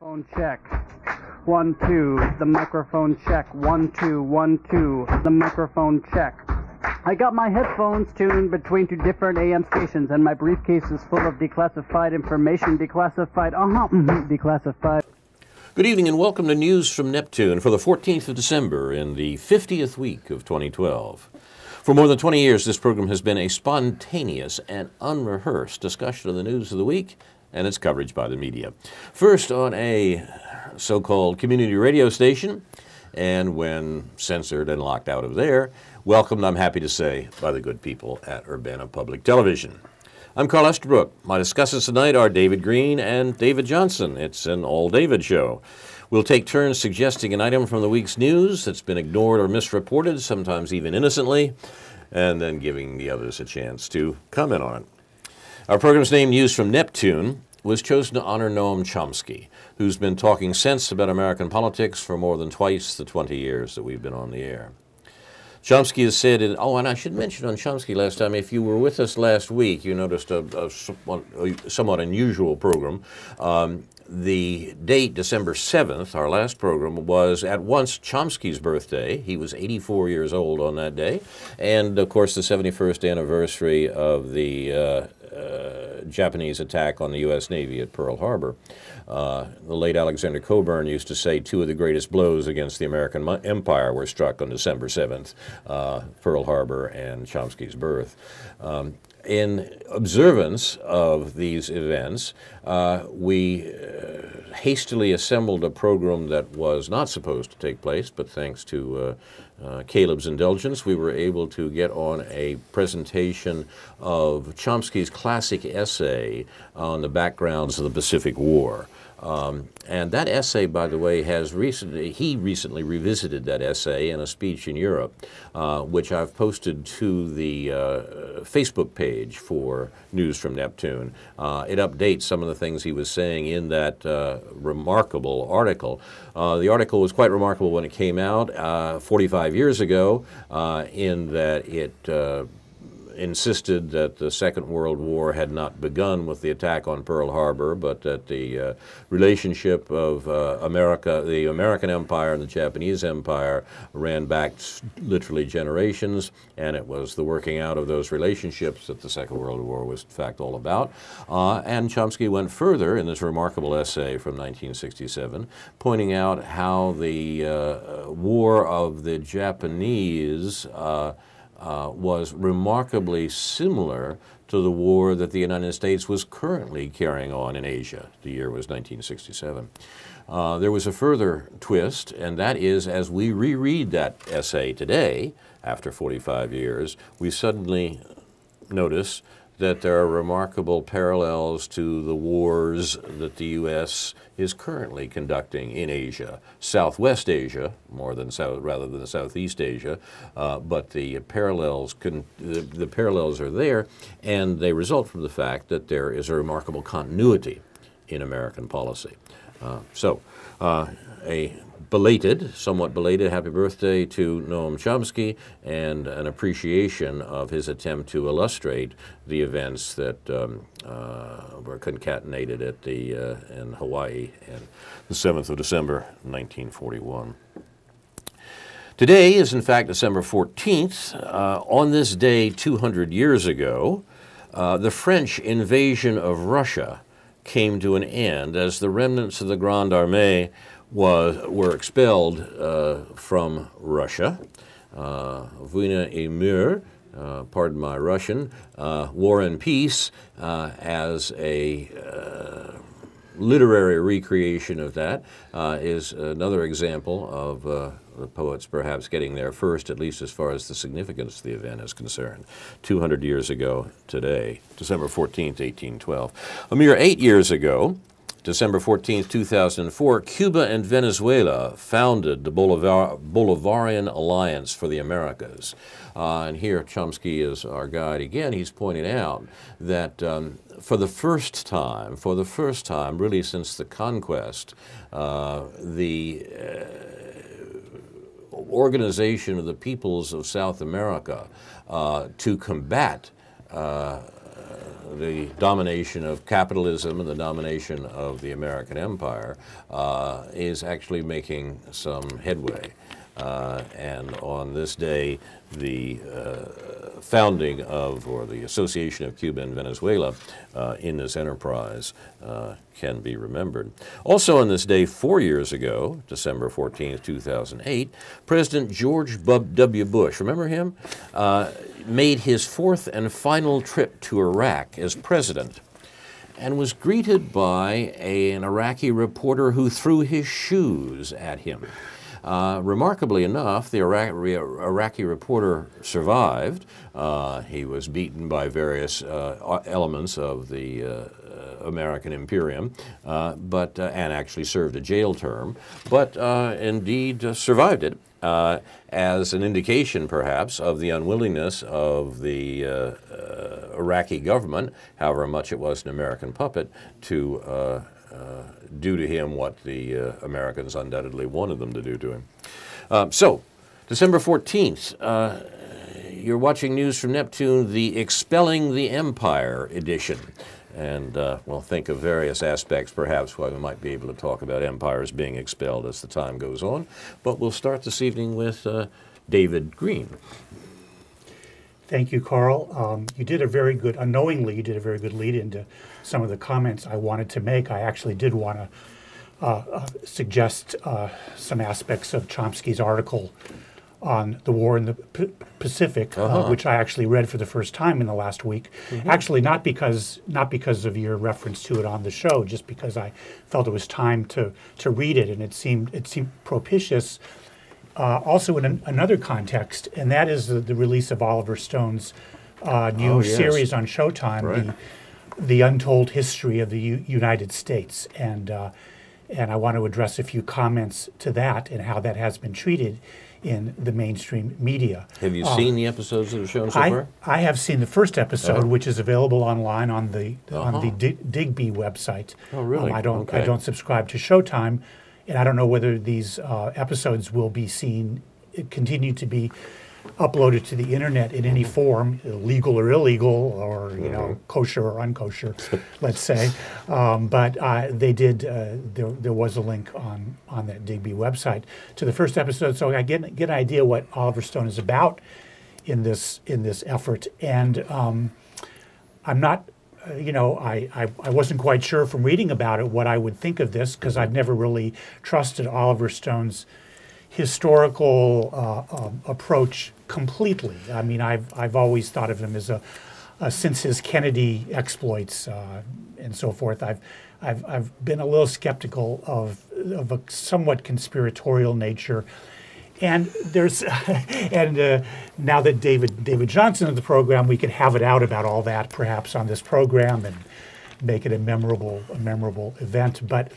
Phone check. 1, 2. The microphone check. 1, 2, 1, 2. The microphone check. I got my headphones tuned between two different AM stations, and my briefcase is full of declassified information. Declassified. Declassified. Good evening and welcome to News from Neptune for the 14th of December in the 50th week of 2012. For more than 20 years, this program has been a spontaneous and unrehearsed discussion of the news of the week and its coverage by the media. First on a so-called community radio station, and when censored and locked out of there, welcomed, I'm happy to say, by the good people at Urbana Public Television. I'm Carl Estabrook. My discussants tonight are David Green and David Johnson. It's an all-David show. We'll take turns suggesting an item from the week's news that's been ignored or misreported, sometimes even innocently, and then giving the others a chance to comment on it. Our program's name, News from Neptune, was chosen to honor Noam Chomsky, who's been talking sense about American politics for more than twice the 20 years that we've been on the air. Chomsky has said, and I should mention on Chomsky last time, if you were with us last week, you noticed a somewhat unusual program. The date, December 7th, our last program, was at once Chomsky's birthday. He was 84 years old on that day. And, of course, the 71st anniversary of the Japanese attack on the U.S. Navy at Pearl Harbor. The late Alexander Cockburn used to say two of the greatest blows against the American empire were struck on December 7th, Pearl Harbor and Chomsky's birth. In observance of these events, we hastily assembled a program that was not supposed to take place, but thanks to Caleb's indulgence, we were able to get on a presentation of Chomsky's classic essay on the backgrounds of the Pacific War. And that essay, by the way, he recently revisited that essay in a speech in Europe, which I've posted to the Facebook page for News from Neptune. It updates some of the things he was saying in that remarkable article. The article was quite remarkable when it came out 45 years ago, in that it insisted that the Second World War had not begun with the attack on Pearl Harbor, but that the relationship of the American Empire and the Japanese Empire ran back literally generations, and it was the working out of those relationships that the Second World War was in fact all about. And Chomsky went further in this remarkable essay from 1967, pointing out how the war of the Japanese was remarkably similar to the war that the United States was currently carrying on in Asia. The year was 1967. There was a further twist, and that is, as we reread that essay today, after 45 years, we suddenly notice that there are remarkable parallels to the wars that the U.S. is currently conducting in Asia, Southwest Asia, rather than Southeast Asia, but the parallels are there, and they result from the fact that there is a remarkable continuity in American policy. A somewhat belated happy birthday to Noam Chomsky, and an appreciation of his attempt to illustrate the events that were concatenated in Hawaii on the 7th of December, 1941. Today is, in fact, December 14th. On this day 200 years ago, the French invasion of Russia came to an end as the remnants of the Grande Armée were expelled from Russia. Vojna et mir, pardon my Russian, War and Peace, as a literary recreation of that, is another example of the poets perhaps getting there first, at least as far as the significance of the event is concerned. 200 years ago today, December 14th, 1812. A mere 8 years ago, December 14, 2004, Cuba and Venezuela founded the Bolivarian Alliance for the Americas. And here Chomsky is our guide again. He's pointed out that for the first time, really since the conquest, the organization of the peoples of South America to combat the domination of capitalism and the domination of the American empire is actually making some headway. And on this day, the founding of, or the association of Cuba and Venezuela in this enterprise can be remembered. Also on this day 4 years ago, December 14th, 2008, President George W. Bush, remember him? Made his fourth and final trip to Iraq as president and was greeted by an Iraqi reporter who threw his shoes at him. Remarkably enough, the Iraqi reporter survived. He was beaten by various elements of the American Imperium, and actually served a jail term, but indeed survived it as an indication, perhaps, of the unwillingness of the Iraqi government, however much it was an American puppet, to do to him what the Americans undoubtedly wanted them to do to him. So, December 14th, you're watching News from Neptune, the Expelling the Empire edition. And we'll think of various aspects, perhaps, why we might be able to talk about empires being expelled as the time goes on. But we'll start this evening with David Green. Thank you, Carl. You did a very good, unknowingly, you did a very good lead into some of the comments I wanted to make. I actually did want to suggest some aspects of Chomsky's article on the war in the Pacific, which I actually read for the first time in the last week. Actually, not because of your reference to it on the show, just because I felt it was time to read it, and it seemed propitious. Also in another context, and that is the release of Oliver Stone's new series on Showtime, right. the Untold History of the United States, and I want to address a few comments to that and how that has been treated in the mainstream media. Have you seen the episodes that have shown so far? I have seen the first episode, which is available online on the Digby website. Oh, really? I don't subscribe to Showtime, and I don't know whether these episodes will be continue to be uploaded to the internet in any form, legal or illegal, or kosher or unkosher, let's say. But they did. There was a link on that Digby website to the first episode, so I get an idea what Oliver Stone is about in this effort. And I'm not. I wasn't quite sure from reading about it what I would think of this, because I've never really trusted Oliver Stone's historical approach completely. I mean, I've always thought of him as since his Kennedy exploits and so forth. I've been a little skeptical of a somewhat conspiratorial nature. And there's now that David Johnson of the program, we could have it out about all that perhaps on this program and make it a memorable event. But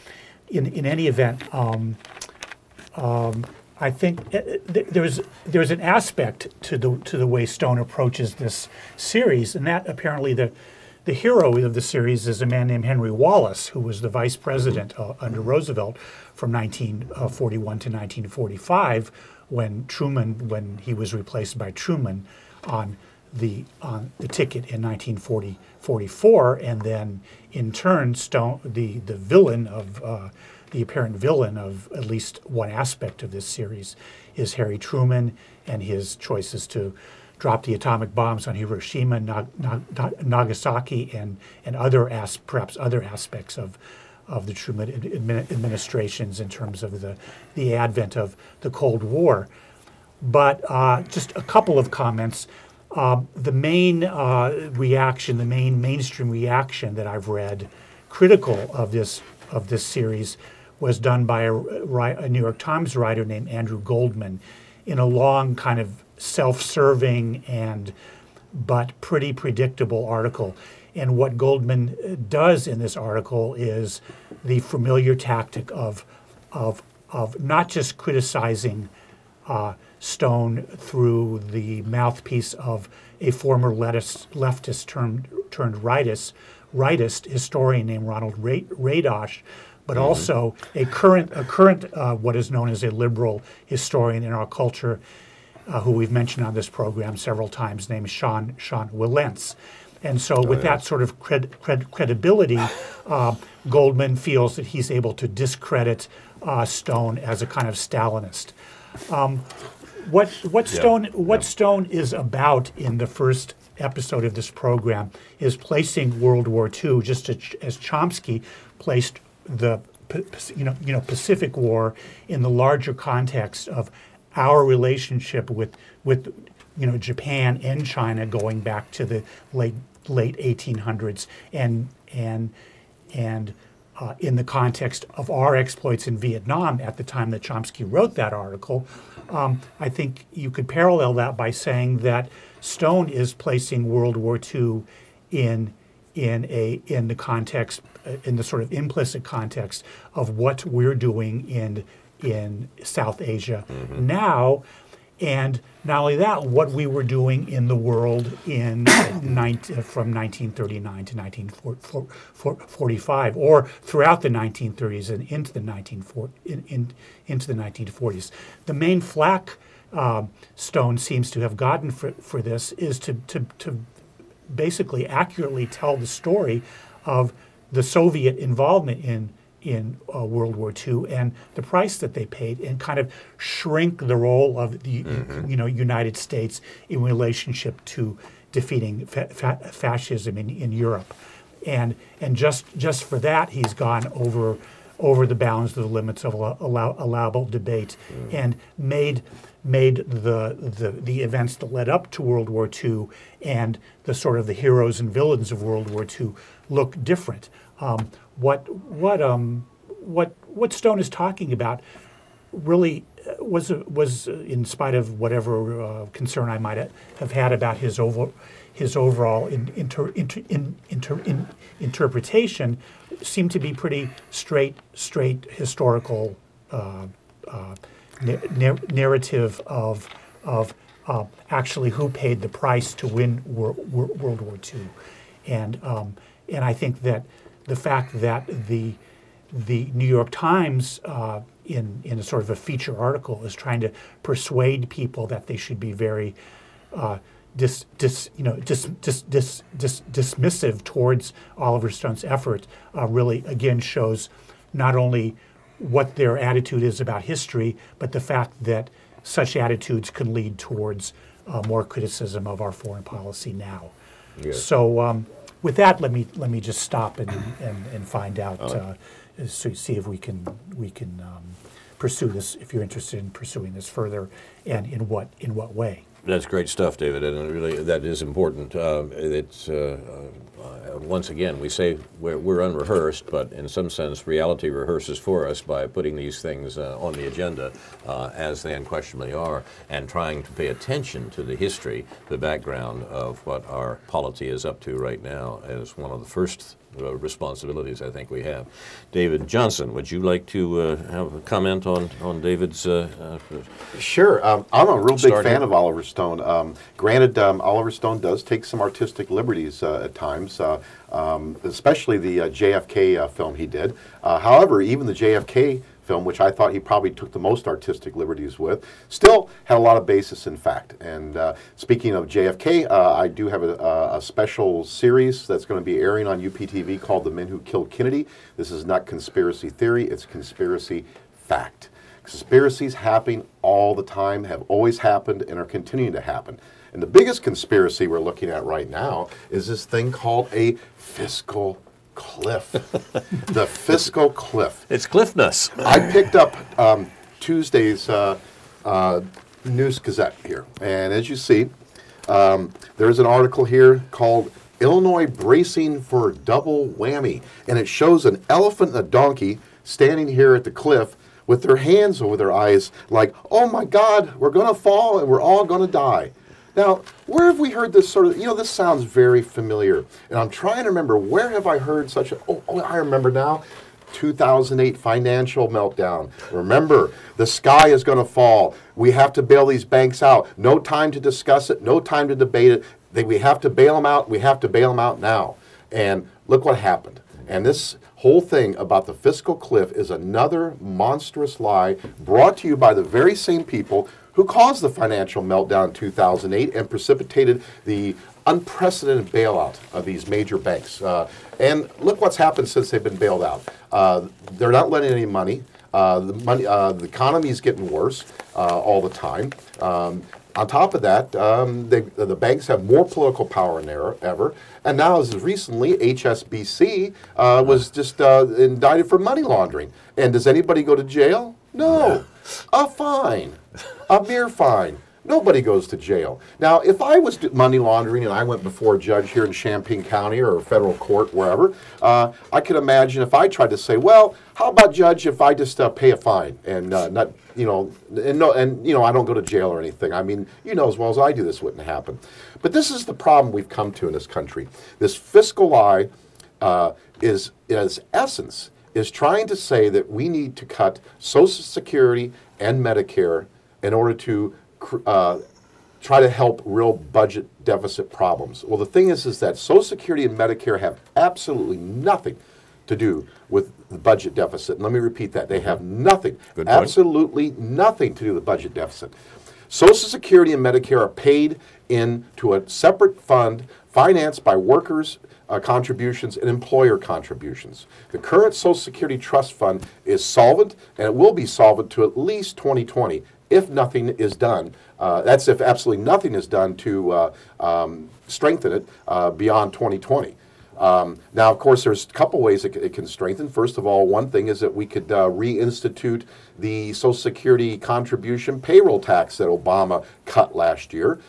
in any event, I think there's an aspect to the way Stone approaches this series, and that apparently the hero of the series is a man named Henry Wallace, who was the vice president under Roosevelt from 1941 to 1945, when he was replaced by Truman on the ticket in 1944, and then in turn Stone, the villain of the apparent villain of at least one aspect of this series is Harry Truman and his choices to drop the atomic bombs on Hiroshima, Nagasaki, and perhaps other aspects of the Truman administrations in terms of the advent of the Cold War. But just a couple of comments. The main reaction, the main mainstream reaction that I've read, critical of this series, was done by a New York Times writer named Andrew Goldman in a long kind of self-serving but pretty predictable article. And what Goldman does in this article is the familiar tactic of not just criticizing Stone through the mouthpiece of a former leftist turned rightist historian named Ronald Radosh, but also a current what is known as a liberal historian in our culture, who we've mentioned on this program several times, named Sean Wilentz. And so with that sort of credibility, Goldman feels that he's able to discredit Stone as a kind of Stalinist. What Stone is about in the first episode of this program is placing World War II, just as Chomsky placed the Pacific War in the larger context of our relationship with Japan and China going back to the late 1800s, and in the context of our exploits in Vietnam at the time that Chomsky wrote that article. I think you could parallel that by saying that Stone is placing World War II in the context, in the sort of implicit context of what we're doing in South Asia now, and not only that, what we were doing in the world from 1939 to 1945, or throughout the 1930s and into the 1940s. The main flack Stone seems to have gotten for this is to basically accurately tell the story of the Soviet involvement in World War II and the price that they paid, and kind of shrink the role of the United States in relationship to defeating fascism in Europe, and just for that he's gone over the bounds of the limits of allowable debate, and made the events that led up to World War II and the sort of the heroes and villains of World War II look different. What Stone is talking about really was in spite of whatever concern I might have had about his overall interpretation, seemed to be pretty straight historical narrative of actually who paid the price to win World War II, and I think that the fact that the New York Times, in a sort of a feature article, is trying to persuade people that they should be very dismissive towards Oliver Stone's effort, really again shows not only what their attitude is about history, but the fact that such attitudes can lead towards more criticism of our foreign policy now. Yes. So. With that, let me just stop and find out, see if we can pursue this. If you're interested in pursuing this further, and in what way. That's great stuff, David, and really that is important. It's once again, we say we're unrehearsed, but in some sense reality rehearses for us by putting these things on the agenda as they unquestionably are, and trying to pay attention to the history, the background of what our polity is up to right now as one of the first responsibilities I think we have. David Johnson, would you like to have a comment on David's? Sure. I'm a real big fan of Oliver Stone. Granted, Oliver Stone does take some artistic liberties at times, especially the JFK film he did. However, even the JFK film, which I thought he probably took the most artistic liberties with, still had a lot of basis in fact. And speaking of JFK, I do have a special series that's going to be airing on UPTV called The Men Who Killed Kennedy. This is not conspiracy theory, it's conspiracy fact. Conspiracies happening all the time, have always happened, and are continuing to happen. And the biggest conspiracy we're looking at right now is this thing called a fiscal cliff. The fiscal cliff. It's cliffness. I picked up Tuesday's News Gazette here, and as you see, there's an article here called Illinois Bracing for Double Whammy, and it shows an elephant and a donkey standing here at the cliff with their hands over their eyes like, oh my God, we're going to fall and we're all going to die. Now, where have we heard this sort of, this sounds very familiar. And I'm trying to remember, where have I heard such a, I remember now, 2008 financial meltdown. Remember, the sky is going to fall. We have to bail these banks out. No time to discuss it, no time to debate it. We have to bail them out. We have to bail them out now. And look what happened. And this whole thing about the fiscal cliff is another monstrous lie brought to you by the very same people who caused the financial meltdown in 2008 and precipitated the unprecedented bailout of these major banks. And look what's happened since they've been bailed out. They're not lending any money. The economy is getting worse all the time. On top of that, the banks have more political power than ever. And now, as recently, HSBC was just indicted for money laundering. And does anybody go to jail? No. A fine. A mere fine. Nobody goes to jail. Now, if I was money laundering and I went before a judge here in Champaign County or a federal court, wherever, I could imagine if I tried to say, well, how about, Judge, if I just pay a fine and not, I don't go to jail or anything. I mean, you know as well as I do this wouldn't happen. But this is the problem we've come to in this country. This fiscal lie is essence is trying to say that we need to cut Social Security and Medicare in order to try to help real budget deficit problems. Well, the thing is that Social Security and Medicare have absolutely nothing to do with the budget deficit. And let me repeat that. They have nothing, absolutely nothing to do with the budget deficit. Social Security and Medicare are paid into a separate fund financed by workers' contributions and employer contributions. The current Social Security Trust Fund is solvent, and it will be solvent to at least 2020 if nothing is done. That's if absolutely nothing is done to strengthen it beyond 2020. Now, of course, there's a couple ways it can strengthen. First of all, one thing is that we could reinstitute the Social Security contribution payroll tax that Obama cut last year,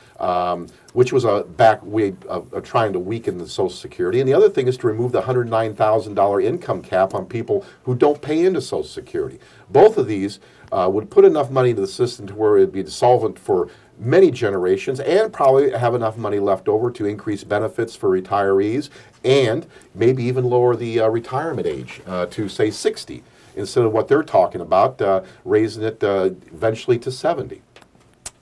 which was a back way of trying to weaken the Social Security. And the other thing is to remove the $109,000 income cap on people who don't pay into Social Security. Both of these would put enough money into the system to where it would be solvent for many generations and probably have enough money left over to increase benefits for retirees and maybe even lower the retirement age to, say, 60 instead of what they're talking about, raising it eventually to 70.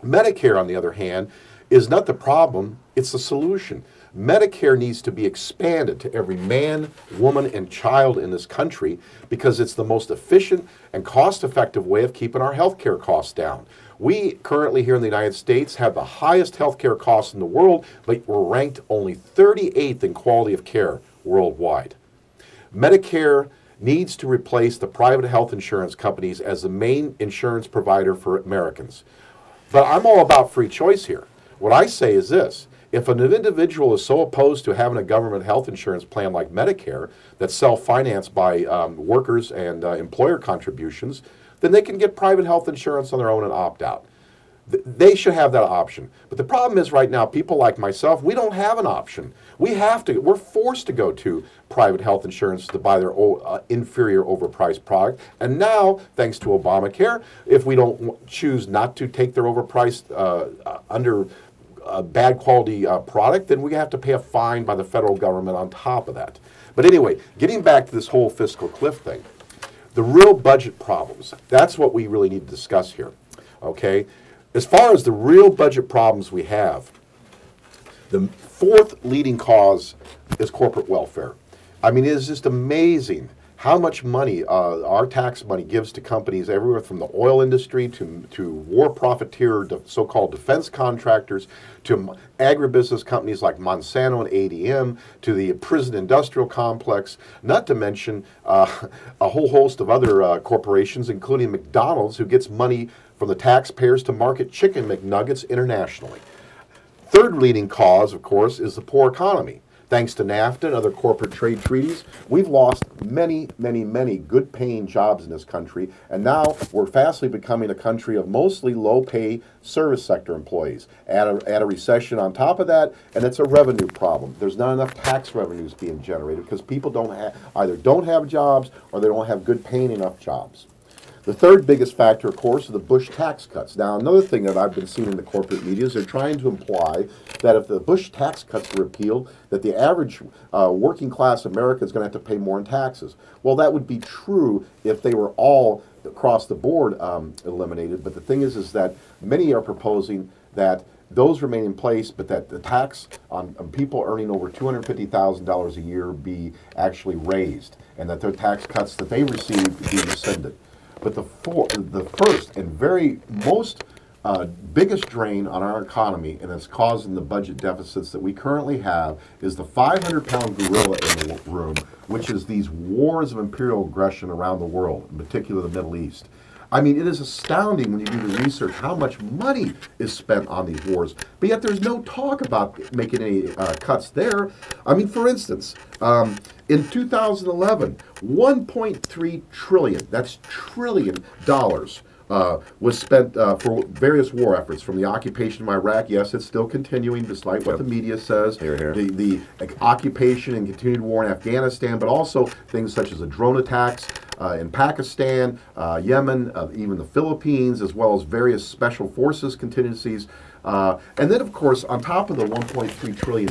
Medicare, on the other hand, is not the problem, it's the solution. Medicare needs to be expanded to every man, woman, and child in this country because it's the most efficient and cost-effective way of keeping our health care costs down. We currently here in the United States have the highest health care costs in the world, but we're ranked only 38th in quality of care worldwide. Medicare needs to replace the private health insurance companies as the main insurance provider for Americans. But I'm all about free choice here. What I say is this. If an individual is so opposed to having a government health insurance plan like Medicare that's self-financed by workers and employer contributions, then they can get private health insurance on their own and opt out. They should have that option. But the problem is right now, people like myself, we don't have an option. We're forced to go to private health insurance to buy their inferior overpriced product. And now, thanks to Obamacare, if we don't choose not to take their overpriced under a bad quality product, then we have to pay a fine by the federal government on top of that. But anyway, getting back to this whole fiscal cliff thing, the real budget problems, that's what we really need to discuss here, okay? As far as the real budget problems we have, the fourth leading cause is corporate welfare. I mean, it is just amazing how much money our tax money gives to companies everywhere from the oil industry to war profiteer, so-called defense contractors, to agribusiness companies like Monsanto and ADM, to the prison industrial complex, not to mention a whole host of other corporations, including McDonald's, who gets money from the taxpayers to market chicken McNuggets internationally. Third leading cause, of course, is the poor economy. Thanks to NAFTA and other corporate trade treaties, we've lost many, many, many good-paying jobs in this country, and now we're fastly becoming a country of mostly low-pay service sector employees. Add a recession on top of that, and it's a revenue problem. There's not enough tax revenues being generated because people either don't have jobs or they don't have good-paying enough jobs. The third biggest factor, of course, is the Bush tax cuts. Now, another thing that I've been seeing in the corporate media is they're trying to imply that if the Bush tax cuts are repealed, that the average working class American is going to have to pay more in taxes. Well, that would be true if they were all across the board eliminated. But the thing is that many are proposing that those remain in place, but that the tax on people earning over $250,000 a year be actually raised, and that their tax cuts that they receive be rescinded. But the first and very most biggest drain on our economy, and it's causing the budget deficits that we currently have, is the 500-pound gorilla in the room, which is these wars of imperial aggression around the world, in particular the Middle East. I mean, it is astounding when you do the research how much money is spent on these wars, but yet there's no talk about making any cuts there. I mean, for instance, in 2011, 1.3 trillion, that's trillion dollars, was spent for various war efforts, from the occupation of Iraq. Yes, it's still continuing, despite what the media says. Hear, hear. The occupation and continued war in Afghanistan, but also things such as the drone attacks in Pakistan, Yemen, even the Philippines, as well as various special forces contingencies. And then, of course, on top of the $1.3 trillion,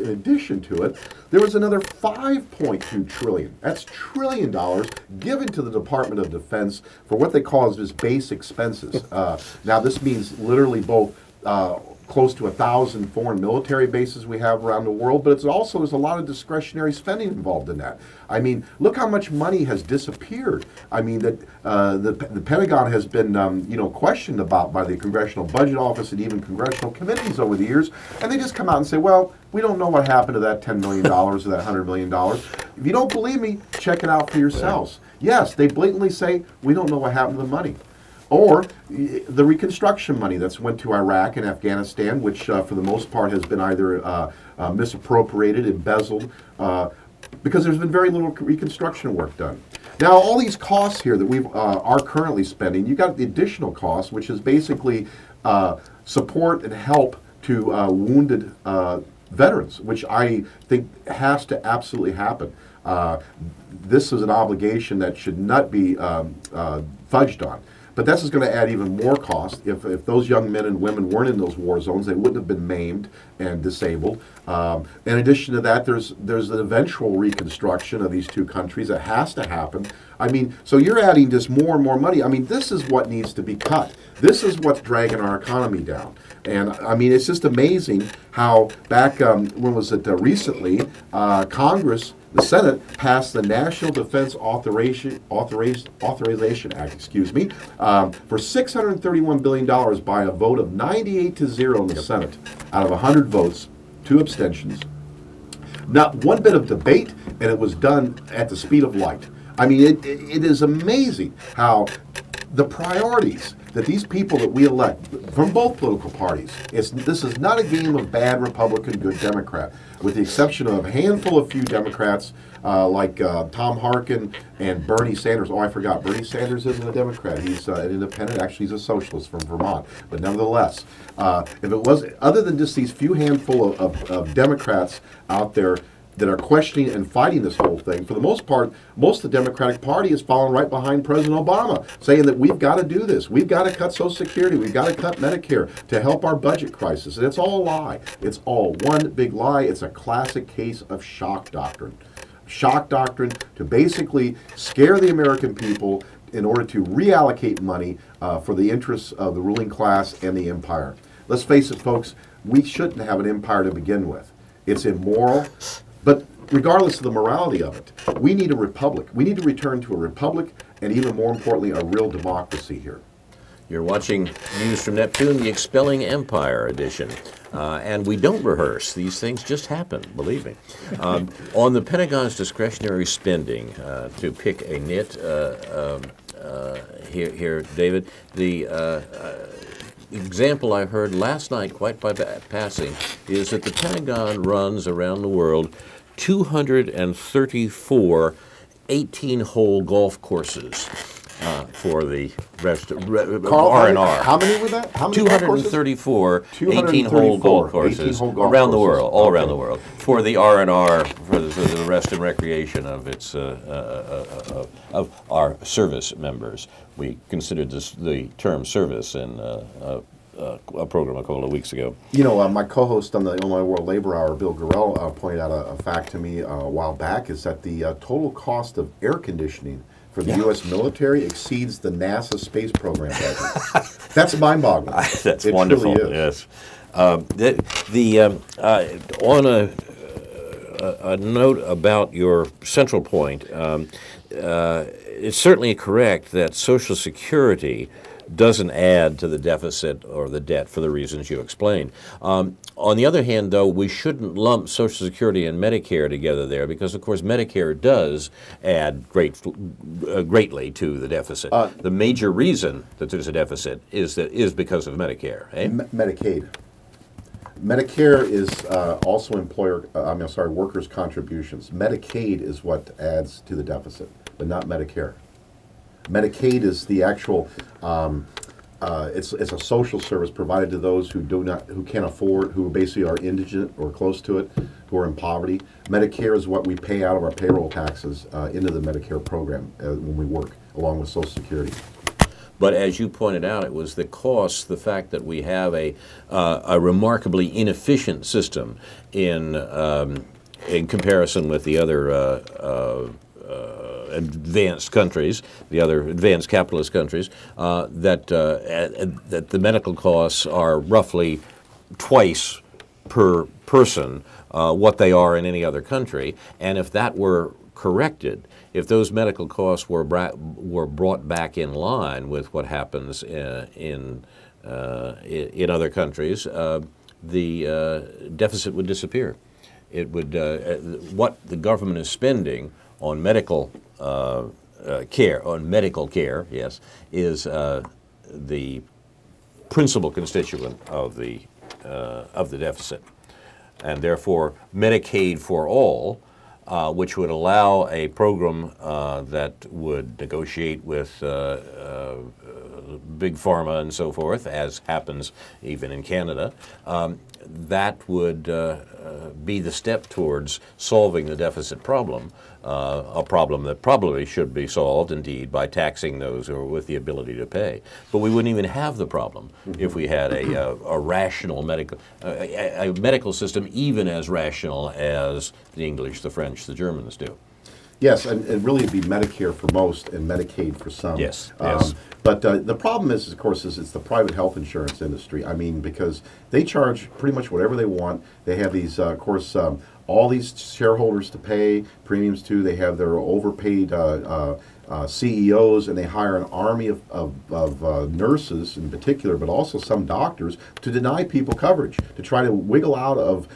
in addition to it, there was another $5.2 trillion. That's trillion dollars given to the Department of Defense for what they call as base expenses. Now, this means literally both close to 1,000 foreign military bases we have around the world, but it's also, there's a lot of discretionary spending involved in that. I mean, look how much money has disappeared. I mean, that the Pentagon has been, questioned about by the Congressional Budget Office and even congressional committees over the years, and they just come out and say, well, we don't know what happened to that $10 million or that $100 million. If you don't believe me, check it out for yourselves. Yes, they blatantly say, we don't know what happened to the money. Or the reconstruction money that's went to Iraq and Afghanistan, which for the most part has been either misappropriated, embezzled, because there's been very little reconstruction work done. Now, all these costs here that we are currently spending, you've got the additional costs, which is basically support and help to wounded veterans, which I think has to absolutely happen. This is an obligation that should not be fudged on. But this is going to add even more cost. If those young men and women weren't in those war zones, they wouldn't have been maimed and disabled. In addition to that, there's an eventual reconstruction of these two countries that has to happen. I mean, so you're adding just more and more money. I mean, this is what needs to be cut. This is what's dragging our economy down. And I mean, it's just amazing how back, when was it, recently, Congress, the Senate, passed the National Defense Authorization Act, for $631 billion by a vote of 98-0 in the Senate, out of 100 votes, 2 abstentions. Not one bit of debate, and it was done at the speed of light. I mean, it is amazing how the priorities that these people that we elect from both political parties, this is not a game of bad Republican, good Democrat, with the exception of a handful of few Democrats like Tom Harkin and Bernie Sanders. Oh, I forgot, Bernie Sanders isn't a Democrat. He's an independent. Actually, he's a socialist from Vermont. But nevertheless, if it was, other than just these few handful of Democrats out there that are questioning and fighting this whole thing, for the most part, most of the Democratic Party is following right behind President Obama, saying that we've got to do this. We've got to cut Social Security. We've got to cut Medicare to help our budget crisis. And it's all a lie. It's all one big lie. It's a classic case of shock doctrine. Shock doctrine to basically scare the American people in order to reallocate money for the interests of the ruling class and the empire. Let's face it, folks, we shouldn't have an empire to begin with. It's immoral. But regardless of the morality of it, we need a republic. We need to return to a republic, and even more importantly, a real democracy here. You're watching News from Neptune, the Expelling Empire edition. And we don't rehearse. These things just happen, believe me. On the Pentagon's discretionary spending, to pick a nit here, David, the example I heard last night, quite by passing, is that the Pentagon runs around the world 234 18-hole golf courses for the rest of R&R. How many were that? How many 234 18-hole golf courses around the world, all around the world, for the R&R, for the rest and recreation of its of our service members. We considered this the term service in a program a couple of weeks ago. You know, my co-host on the Illinois World Labor Hour, Bill Gorell, pointed out a fact to me a while back, is that the total cost of air conditioning for the U.S. military exceeds the NASA space program budget. That's mind-boggling. That's wonderful. Truly is. Yes. On a note about your central point, it's certainly correct that Social Security doesn't add to the deficit or the debt for the reasons you explained. On the other hand, though, we shouldn't lump Social Security and Medicare together there because, of course, Medicare does add greatly to the deficit. The major reason that there's a deficit is because of Medicare. Eh? Medicaid. Medicare is also workers' contributions. Medicaid is what adds to the deficit, but not Medicare. Medicaid is the actual. It's a social service provided to those who can't afford, who basically are indigent or close to it, who are in poverty. Medicare is what we pay out of our payroll taxes into the Medicare program when we work, along with Social Security. But as you pointed out, it was the cost, the fact that we have a remarkably inefficient system in comparison with the other advanced countries, the other advanced capitalist countries, that the medical costs are roughly twice per person what they are in any other country. And if that were corrected, if those medical costs were brought back in line with what happens in other countries, the deficit would disappear. It would what the government is spending on medical care, yes, is the principal constituent of the deficit, and therefore Medicaid for all, which would allow a program that would negotiate with big pharma and so forth, as happens even in Canada, that would be the step towards solving the deficit problem, a problem that probably should be solved, indeed, by taxing those who are with the ability to pay. But we wouldn't even have the problem if we had a rational a medical system even as rational as the English, the French, the Germans do. Yes, and really it'd be Medicare for most and Medicaid for some. Yes, yes. But the problem is, of course, it's the private health insurance industry. I mean, because they charge pretty much whatever they want. They have these, of course, all these shareholders to pay premiums to. They have their overpaid CEOs, and they hire an army of nurses in particular, but also some doctors, to deny people coverage, to try to wiggle out of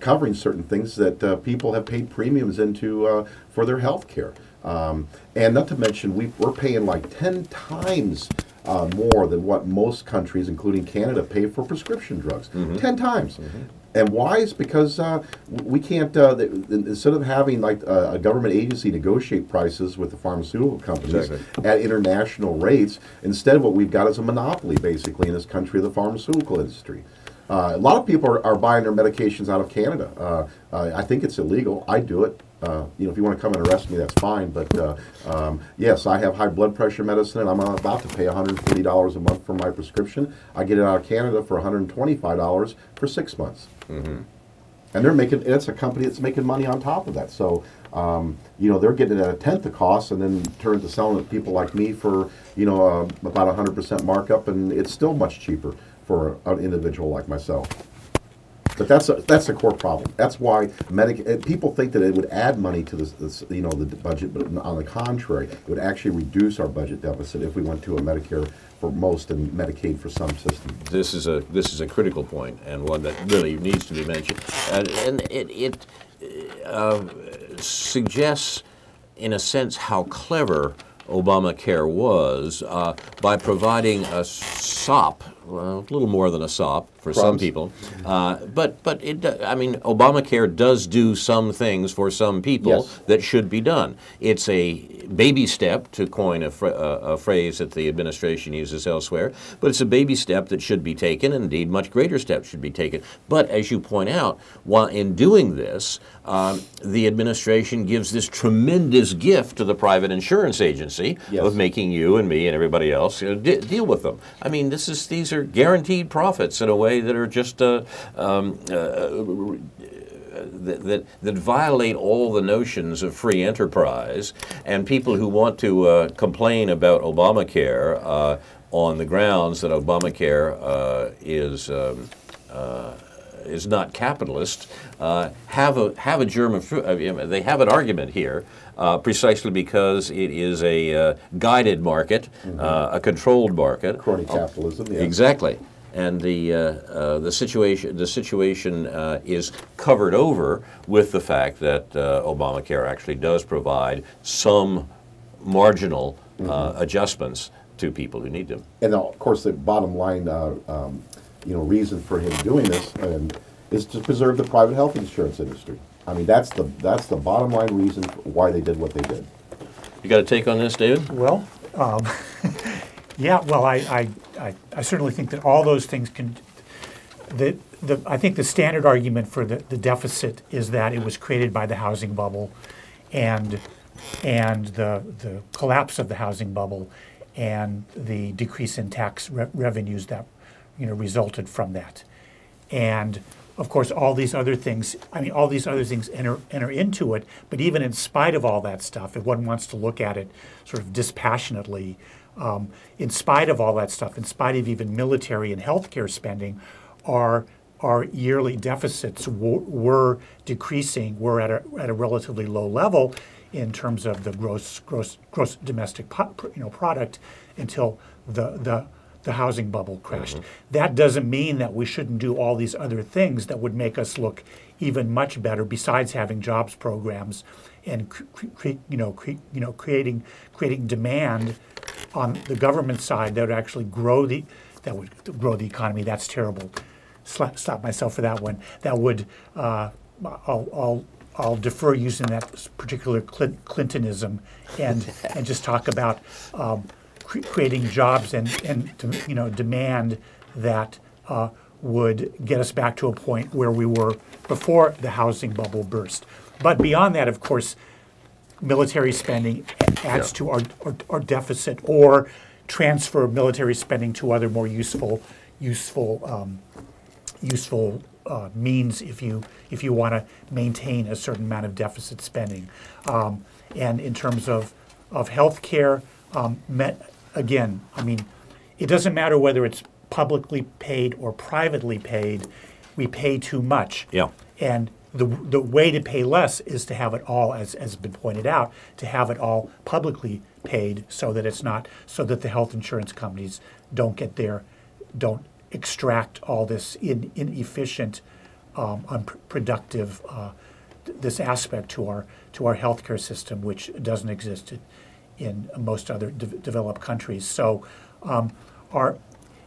covering certain things that people have paid premiums into for their health care. And not to mention, we're paying like 10 times more than what most countries, including Canada, pay for prescription drugs. 10 times. And why? It's because we can't, instead of having like a government agency negotiate prices with the pharmaceutical companies at international rates, instead what we've got is a monopoly, basically, in this country of the pharmaceutical industry. A lot of people are buying their medications out of Canada. I think it's illegal. I do it. If you want to come and arrest me, that's fine. But yes, I have high blood pressure medicine, and I'm about to pay $140 a month for my prescription. I get it out of Canada for $125 for 6 months. And they're making. It's a company that's making money on top of that. So they're getting it at a tenth the cost, and then turn to selling it to people like me for about 100% markup, and it's still much cheaper for an individual like myself. But that's a core problem. That's why people think that it would add money to the budget, but on the contrary, it would actually reduce our budget deficit if we went to a Medicare for most and Medicaid for some system. This is a critical point, and one that really needs to be mentioned, and it suggests, in a sense, how clever Obamacare was by providing a sop, well, a little more than a sop for some people, but Obamacare does do some things for some people that should be done. It's a baby step, to coin a phrase that the administration uses elsewhere, but it's a baby step that should be taken, and indeed much greater steps should be taken. But as you point out, while in doing this, the administration gives this tremendous gift to the private insurance agency of making you and me and everybody else deal with them. I mean, these are guaranteed profits in a way that are just that violate all the notions of free enterprise, and people who want to complain about Obamacare on the grounds that Obamacare is not capitalist have a germ of they have an argument here precisely because it is a guided market, a controlled market. Crony capitalism. Yeah. Exactly. And the situation is covered over with the fact that Obamacare actually does provide some marginal adjustments to people who need them. And of course, the bottom line, reason for him doing this is to preserve the private health insurance industry. I mean, that's the bottom line reason why they did what they did. You got a take on this, David? Well, yeah. Well, I certainly think that all those things can. I think the standard argument for the deficit is that it was created by the housing bubble, and the collapse of the housing bubble, and the decrease in tax revenues that resulted from that, and of course all these other things. I mean, all these other things enter into it. But even in spite of all that stuff, if one wants to look at it sort of dispassionately, in spite of all that stuff, in spite of even military and healthcare spending, our yearly deficits were decreasing. We're at a relatively low level in terms of the gross domestic product until the housing bubble crashed. That doesn't mean that we shouldn't do all these other things that would make us look even much better, besides having jobs programs and creating demand on the government side that would actually grow the economy. That's terrible. Stop myself for that one. That would I'll defer using that particular Clintonism and just talk about creating jobs and demand that would get us back to a point where we were before the housing bubble burst. But beyond that, of course, military spending adds to our deficit, or transfer military spending to other more useful means if you want to maintain a certain amount of deficit spending. And in terms of health care, again, I mean, it doesn't matter whether it's publicly paid or privately paid. We pay too much. Yeah. And the way to pay less is to have it all, as has been pointed out, to have it all publicly paid, so that the health insurance companies don't extract all this inefficient, unproductive this aspect to our healthcare system, which doesn't exist in most other developed countries. So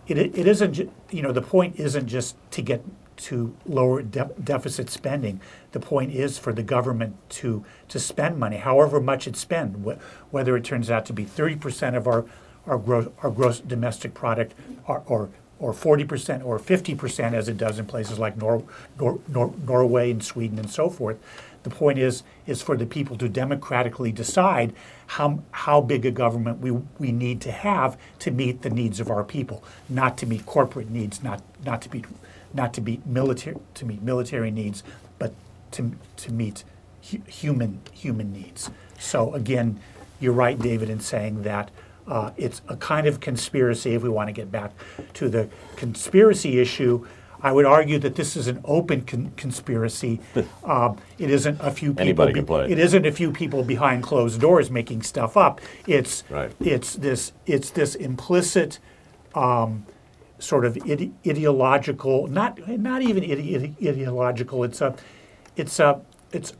it isn't, the point isn't just to get to lower deficit spending. The point is for the government to spend money, however much it spends, whether it turns out to be 30% of our gross domestic product, or 40% or 50%, as it does in places like Norway and Sweden and so forth. The point is for the people to democratically decide how big a government we need to have to meet the needs of our people, not to meet corporate needs, not to meet military needs, but to meet human needs. So again, you're right, David, in saying that it's a kind of conspiracy. If we want to get back to the conspiracy issue, I would argue that this is an open conspiracy. It isn't a few people. Anybody can play. It isn't a few people behind closed doors making stuff up. It's right. It's this implicit sort of ideological, not even ideological. It's a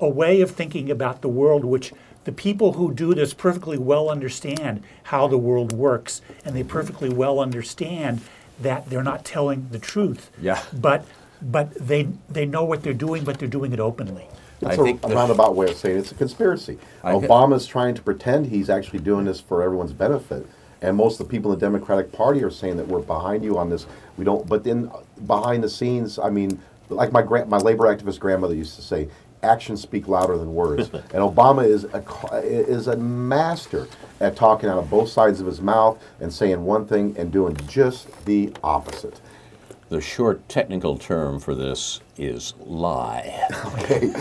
way of thinking about the world, which the people who do this perfectly well understand how the world works, and they perfectly well understand that they're not telling the truth. Yeah. But they know what they're doing, but they're doing it openly. That's a roundabout way of saying it's a conspiracy. Obama's trying to pretend he's actually doing this for everyone's benefit, and most of the people in the Democratic Party are saying that we're behind you on this. We don't. But then behind the scenes, I mean, like my labor activist grandmother used to say, actions speak louder than words. And Obama is a master at talking out of both sides of his mouth and saying one thing and doing just the opposite. The short technical term for this is lie. Okay.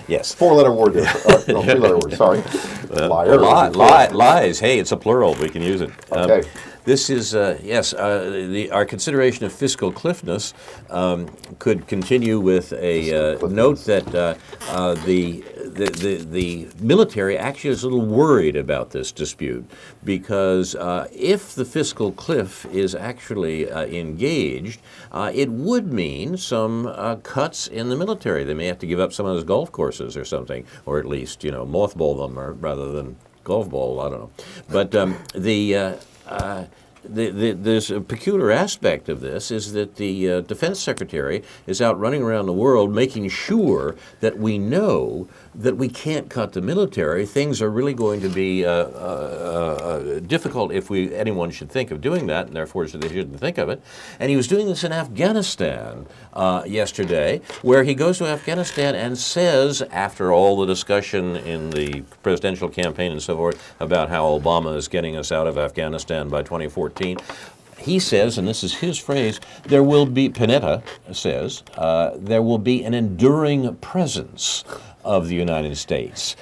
Yes. Four-letter word there. No, three-letter word, sorry. Liar. Lies. Hey, it's a plural. We can use it. Okay. This is, yes, our consideration of fiscal cliffness could continue with a note that the military actually is a little worried about this dispute because if the fiscal cliff is actually engaged, it would mean some cuts in the military. They may have to give up some of those golf courses or something, or at least, you know, mothball them rather than golf ball, I don't know. But there's a peculiar aspect of this is that the defense secretary is out running around the world making sure that we know that we can't cut the military. Things are really going to be difficult if anyone should think of doing that, and therefore they shouldn't think of it. And he was doing this in Afghanistan yesterday, where he goes to Afghanistan and says, after all the discussion in the presidential campaign and so forth about how Obama is getting us out of Afghanistan by 2014, he says, and this is his phrase, there will be, Panetta says, there will be an enduring presence of the United States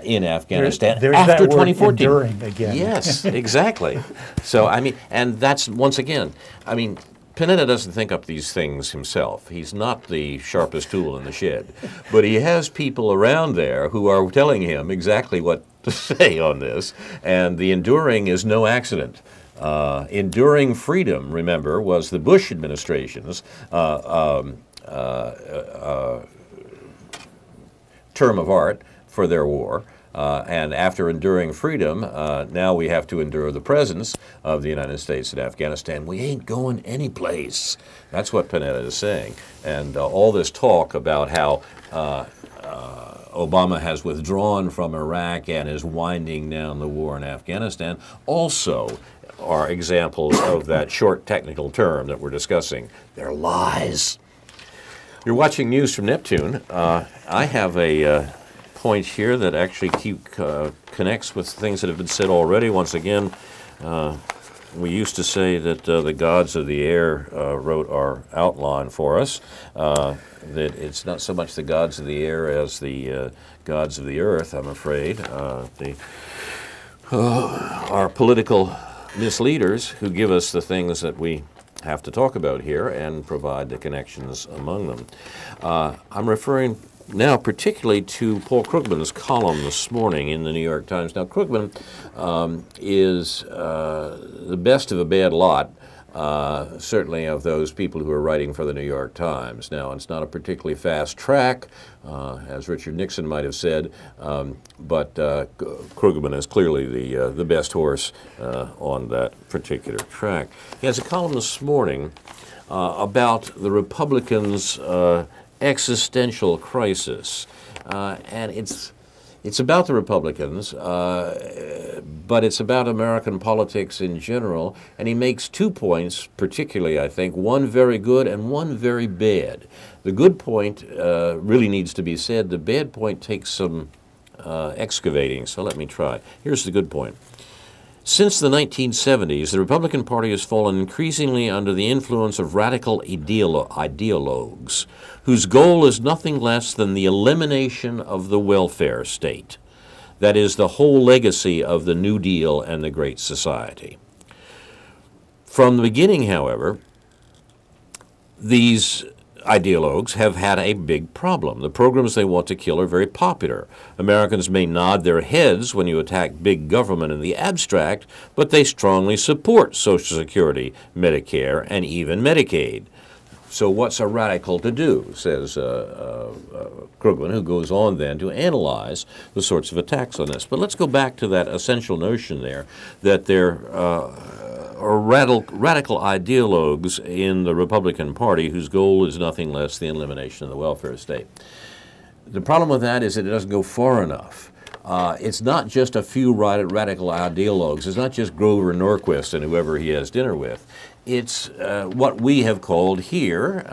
in Afghanistan there's after that word 2014. enduring again. Yes, exactly. So, I mean, and that's, once again, I mean, Panetta doesn't think up these things himself. He's not the sharpest tool in the shed. But he has people around there who are telling him exactly what to say on this, and the enduring is no accident. Enduring freedom, remember, was the Bush administration's term of art for their war. And after enduring freedom, now we have to endure the presence of the United States in Afghanistan. We ain't going anyplace. That's what Panetta is saying. And all this talk about how Obama has withdrawn from Iraq and is winding down the war in Afghanistan also are examples of that short technical term that we're discussing. They're lies. You're watching News from Neptune. I have a point here that actually connects with things that have been said already. Once again, we used to say that the gods of the air wrote our outline for us, that it's not so much the gods of the air as the gods of the earth, I'm afraid. Our political misleaders who give us the things that we have to talk about here and provide the connections among them. I'm referring now particularly to Paul Krugman's column this morning in the New York Times. Now, Krugman is the best of a bad lot, certainly of those people who are writing for the New York Times. Now, it's not a particularly fast track, as Richard Nixon might have said, but Krugman is clearly the best horse on that particular track. He has a column this morning about the Republicans' existential crisis, and it's about the Republicans, but it's about American politics in general, and he makes 2 points particularly, I think, one very good and one very bad. The good point really needs to be said. The bad point takes some excavating, so let me try. Here's the good point. Since the 1970s, the Republican Party has fallen increasingly under the influence of radical ideologues, whose goal is nothing less than the elimination of the welfare state. That is the whole legacy of the New Deal and the Great Society. From the beginning, however, these ideologues have had a big problem. The programs they want to kill are very popular. Americans may nod their heads when you attack big government in the abstract, but they strongly support Social Security, Medicare, and even Medicaid. So what's a radical to do, says Krugman, who goes on then to analyze the sorts of attacks on this. But let's go back to that essential notion there, that there are radical ideologues in the Republican Party whose goal is nothing less than the elimination of the welfare state. The problem with that is that it doesn't go far enough. It's not just a few radical ideologues. It's not just Grover Norquist and whoever he has dinner with. It's what we have called here,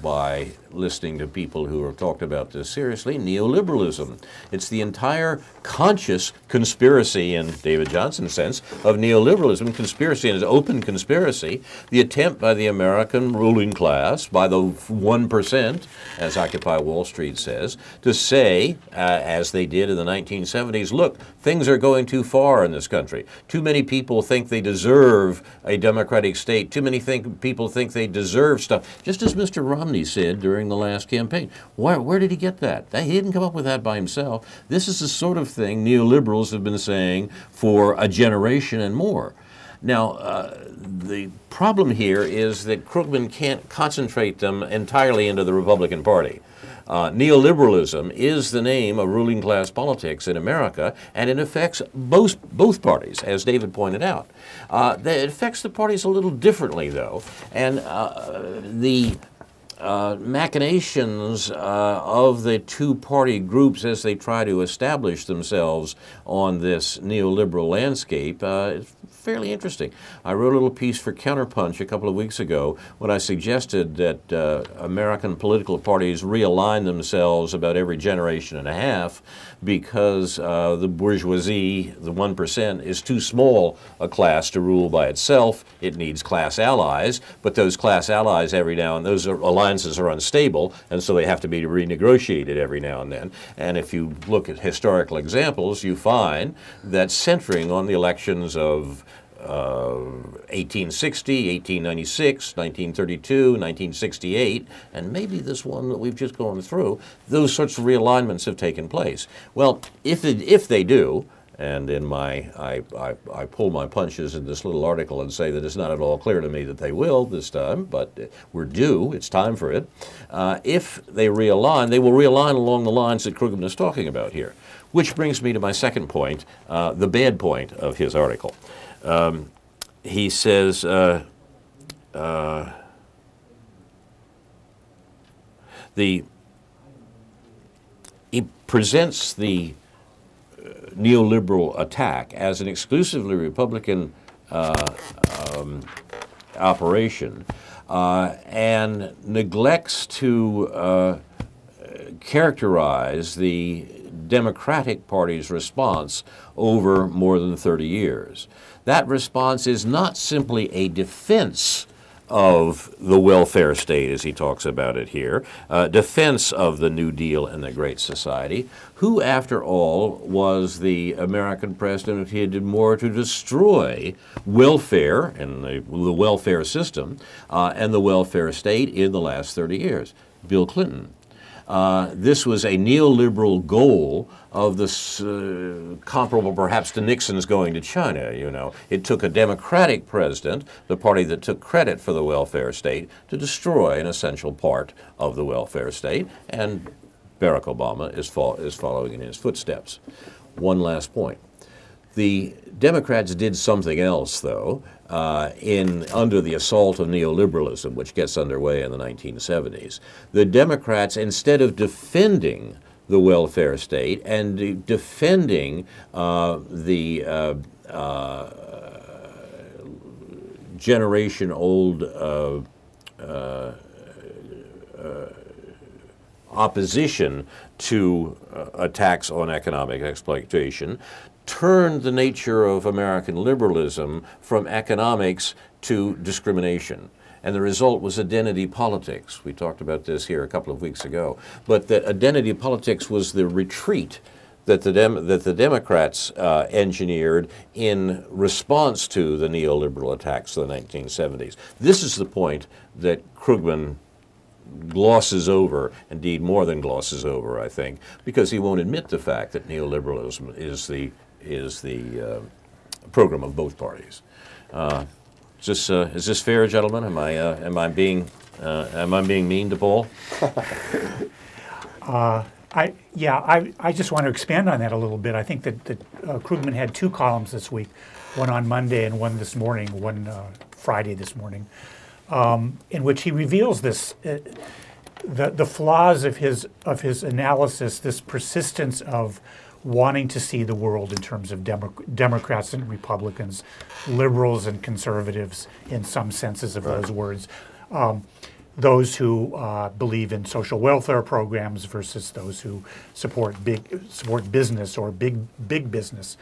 by listening to people who have talked about this seriously, neoliberalism. It's the entire conscious conspiracy, in David Johnson's sense, of neoliberalism, conspiracy, and it's open conspiracy, the attempt by the American ruling class, by the 1%, as Occupy Wall Street says, to say, as they did in the 1970s, look, things are going too far in this country. Too many people think they deserve a democratic state. Too many people think they deserve stuff. Just as Mr. Romney said during the last campaign. Where did he get that? He didn't come up with that by himself. This is the sort of thing neoliberals have been saying for a generation and more. Now, the problem here is that Krugman can't concentrate them entirely into the Republican Party. Neoliberalism is the name of ruling class politics in America, and it affects both parties, as David pointed out. It affects the parties a little differently, though, and the machinations of the two-party groups as they try to establish themselves on this neoliberal landscape is fairly interesting. I wrote a little piece for Counterpunch a couple of weeks ago when I suggested that American political parties realign themselves about every generation and a half because the bourgeoisie, the 1%, is too small a class to rule by itself. It needs class allies, but those class allies every now and then, those alliances are unstable, and so they have to be renegotiated every now and then. And if you look at historical examples, you find that centering on the elections of 1860, 1896, 1932, 1968, and maybe this one that we've just gone through, those sorts of realignments have taken place. Well, if they do, and in I pull my punches in this little article and say that it's not at all clear to me that they will this time, but we're due, it's time for it. If they realign, they will realign along the lines that Krugman is talking about here, which brings me to my second point, the bad point of his article. He says, he presents the neoliberal attack as an exclusively Republican operation and neglects to characterize the Democratic Party's response over more than 30 years. That response is not simply a defense of the welfare state, as he talks about it here, defense of the New Deal and the Great Society. Who, after all, was the American president if he did more to destroy welfare and the welfare system and the welfare state in the last 30 years? Bill Clinton. This was a neoliberal goal of this comparable perhaps to Nixon's going to China, you know. It took a Democratic president, the party that took credit for the welfare state, to destroy an essential part of the welfare state, and Barack Obama is following in his footsteps. One last point. The Democrats did something else, though, under the assault of neoliberalism, which gets underway in the 1970s. The Democrats, instead of defending the welfare state and defending the generation-old opposition to attacks on economic exploitation, turned the nature of American liberalism from economics to discrimination. And the result was identity politics. We talked about this here a couple of weeks ago. But that identity politics was the retreat that the Democrats engineered in response to the neoliberal attacks of the 1970s. This is the point that Krugman glosses over, indeed more than glosses over, I think, because he won't admit the fact that neoliberalism is the program of both parties. Is this fair, gentlemen? Am I being mean to Paul? I just want to expand on that a little bit. I think that Krugman had two columns this week, one on Monday and one this morning, one Friday this morning, in which he reveals this, the flaws of his analysis, this persistence of wanting to see the world in terms of Democrats and Republicans, liberals and conservatives, in some senses of those words. those who believe in social welfare programs versus those who support business or big business.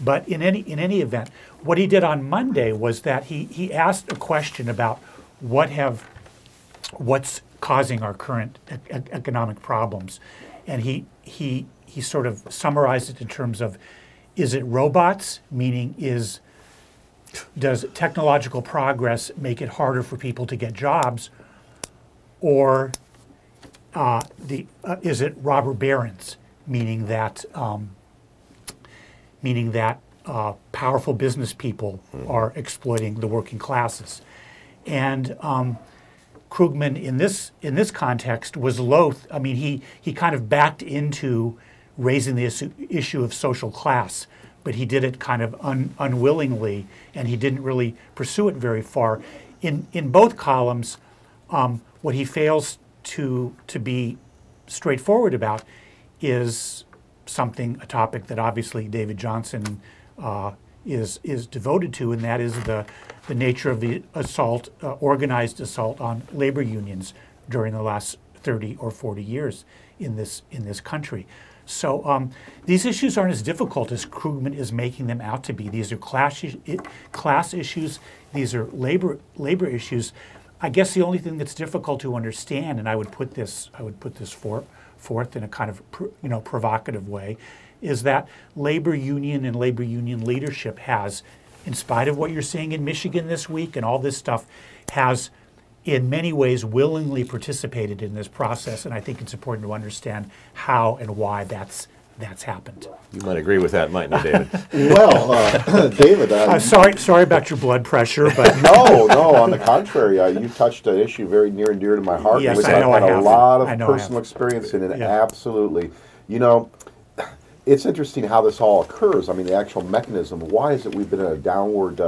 But in any event, what he did on Monday was that he asked a question about what's causing our current economic problems, and he sort of summarized it in terms of, is it robots? Meaning, does technological progress make it harder for people to get jobs, or is it robber barons? Meaning that powerful business people are exploiting the working classes, and Krugman in this context was loath. I mean, he kind of backed into raising the issue of social class, but he did it kind of unwillingly, and he didn't really pursue it very far. In both columns, what he fails to be straightforward about is a topic that obviously David Johnson is devoted to, and that is the nature of the organized assault on labor unions during the last 30 or 40 years in this country. So these issues aren't as difficult as Krugman is making them out to be. These are class issues. These are labor issues. I guess the only thing that's difficult to understand, and I would put this forth in a kind of provocative way, is that labor union and labor union leadership has, in spite of what you're seeing in Michigan this week and all this stuff, has in many ways willingly participated in this process, and I think it's important to understand how and why that's happened. You might agree with that, mightn't you, David? Well, David, sorry about your blood pressure, but no, on the contrary, you touched an issue very near and dear to my heart, yes, which I know I've I had have. a lot of I know I personal have. experience in, and Yeah. absolutely, you know, it's interesting how this all occurs. I mean, the actual mechanism. Why is it we've been in a downward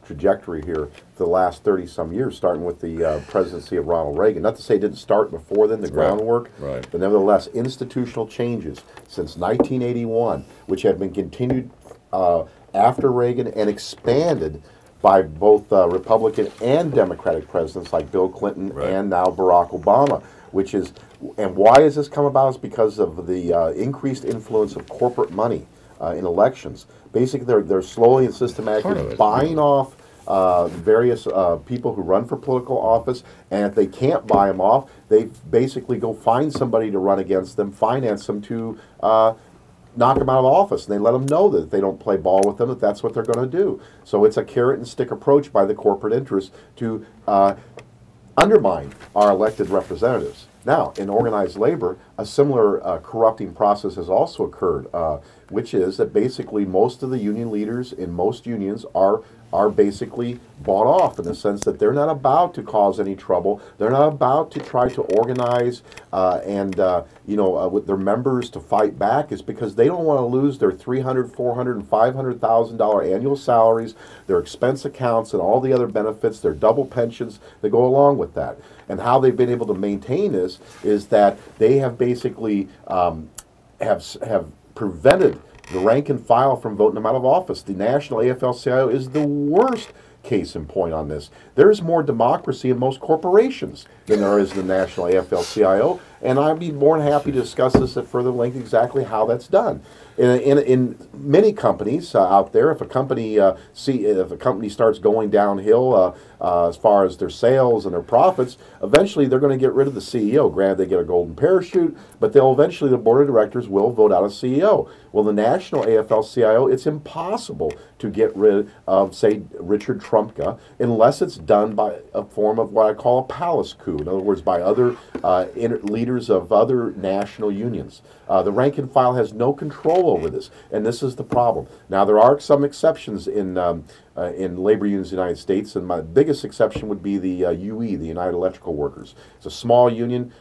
trajectory here for the last 30-some years, starting with the presidency of Ronald Reagan? Not to say it didn't start before then, the groundwork, right. but nevertheless, institutional changes since 1981, which have been continued after Reagan and expanded by both Republican and Democratic presidents like Bill Clinton Right. and now Barack Obama, which is, and why has this come about? Is because of the increased influence of corporate money in elections. Basically, they're slowly and Part of systematically it, buying off various people who run for political office, and if they can't buy them off, they basically go find somebody to run against them, finance them to knock them out of office, and they let them know that if they don't play ball with them, that's what they're going to do. So it's a carrot and stick approach by the corporate interests to undermine our elected representatives. Now, in organized labor, a similar corrupting process has also occurred, which is that basically most of the union leaders in most unions are basically bought off in the sense that they're not about to cause any trouble. They're not about to try to organize with their members to fight back. Is because they don't want to lose their $300,000, $400,000, and $500,000 annual salaries, their expense accounts, and all the other benefits, their double pensions that go along with that. And how they've been able to maintain this is that they have basically have prevented the rank and file from voting them out of office. The National AFL-CIO is the worst case in point on this. There's more democracy in most corporations than there is in the National AFL-CIO, and I'd be more than happy to discuss this at further length exactly how that's done. In many companies out there, if a company starts going downhill as far as their sales and their profits, eventually they're going to get rid of the CEO. Granted, they get a golden parachute, but the board of directors will vote out a CEO. Well, the National AFL-CIO, it's impossible to get rid of, say, Richard Trumka unless it's done by a form of what I call a palace coup. In other words, by other leaders of other national unions. The rank and file has no control over this, and this is the problem. Now, there are some exceptions in labor unions in the United States, and my biggest exception would be the UE, the United Electrical Workers. It's a small union,